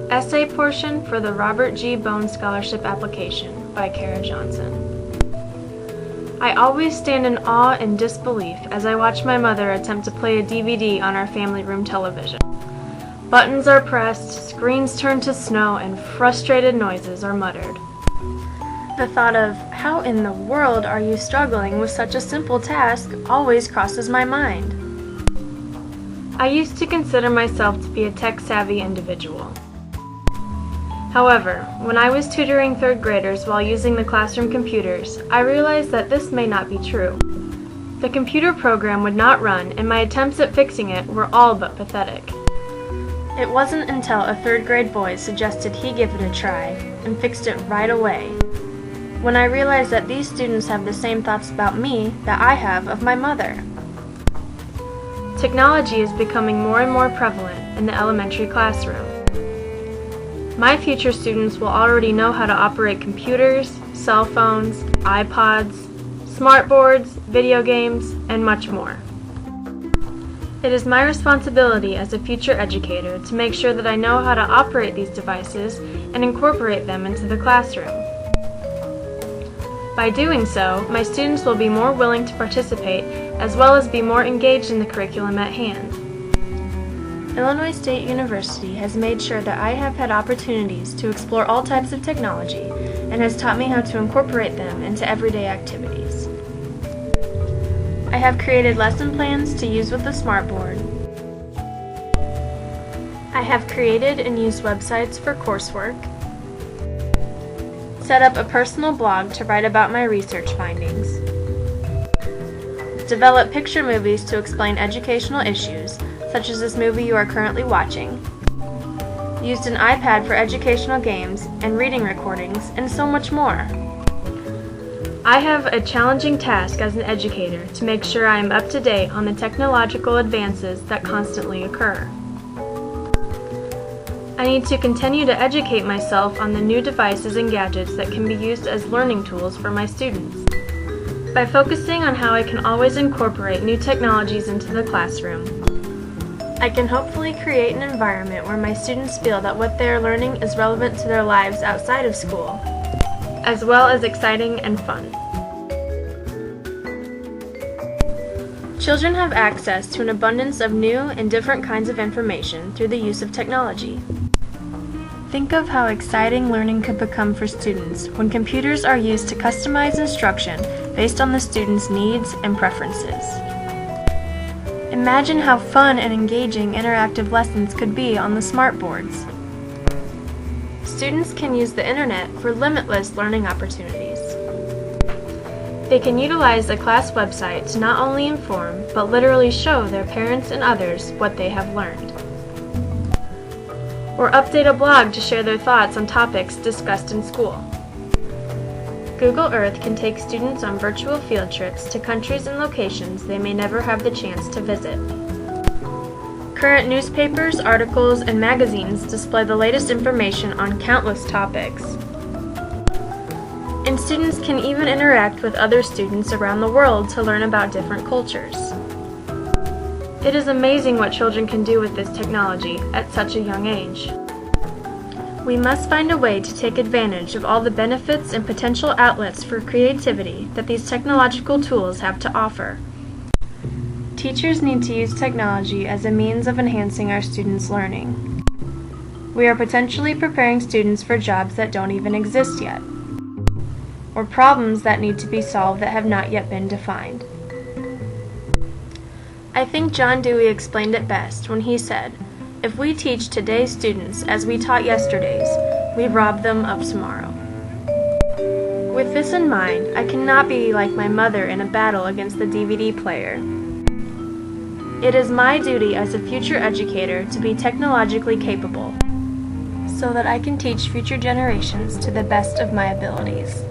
Essay portion for the Robert G. Bone Scholarship Application by Johnson. I always stand in awe and disbelief as I watch my mother attempt to play a DVD on our family room television. Buttons are pressed, screens turn to snow, and frustrated noises are muttered. The thought of, how in the world are you struggling with such a simple task, always crosses my mind. I used to consider myself to be a tech-savvy individual. However, when I was tutoring third graders while using the classroom computers, I realized that this may not be true. The computer program would not run, and my attempts at fixing it were all but pathetic. It wasn't until a third grade boy suggested he give it a try, and fixed it right away, when I realized that these students have the same thoughts about me that I have of my mother. Technology is becoming more and more prevalent in the elementary classroom. My future students will already know how to operate computers, cell phones, iPods, smartboards, video games, and much more. It is my responsibility as a future educator to make sure that I know how to operate these devices and incorporate them into the classroom. By doing so, my students will be more willing to participate as well as be more engaged in the curriculum at hand. Illinois State University has made sure that I have had opportunities to explore all types of technology and has taught me how to incorporate them into everyday activities. I have created lesson plans to use with the smartboard. I have created and used websites for coursework, set up a personal blog to write about my research findings, develop picture movies to explain educational issues, such as this movie you are currently watching, used an iPad for educational games and reading recordings, and so much more. I have a challenging task as an educator to make sure I am up to date on the technological advances that constantly occur. I need to continue to educate myself on the new devices and gadgets that can be used as learning tools for my students. By focusing on how I can always incorporate new technologies into the classroom, I can hopefully create an environment where my students feel that what they are learning is relevant to their lives outside of school, as well as exciting and fun. Children have access to an abundance of new and different kinds of information through the use of technology. Think of how exciting learning could become for students when computers are used to customize instruction based on the students' needs and preferences. Imagine how fun and engaging interactive lessons could be on the smartboards. Students can use the internet for limitless learning opportunities. They can utilize a class website to not only inform, but literally show their parents and others what they have learned. Or update a blog to share their thoughts on topics discussed in school. Google Earth can take students on virtual field trips to countries and locations they may never have the chance to visit. Current newspapers, articles, and magazines display the latest information on countless topics. And students can even interact with other students around the world to learn about different cultures. It is amazing what children can do with this technology at such a young age. We must find a way to take advantage of all the benefits and potential outlets for creativity that these technological tools have to offer. Teachers need to use technology as a means of enhancing our students' learning. We are potentially preparing students for jobs that don't even exist yet, or problems that need to be solved that have not yet been defined. I think John Dewey explained it best when he said, "If we teach today's students as we taught yesterday's, we rob them of tomorrow." With this in mind, I cannot be like my mother in a battle against the DVD player. It is my duty as a future educator to be technologically capable, so that I can teach future generations to the best of my abilities.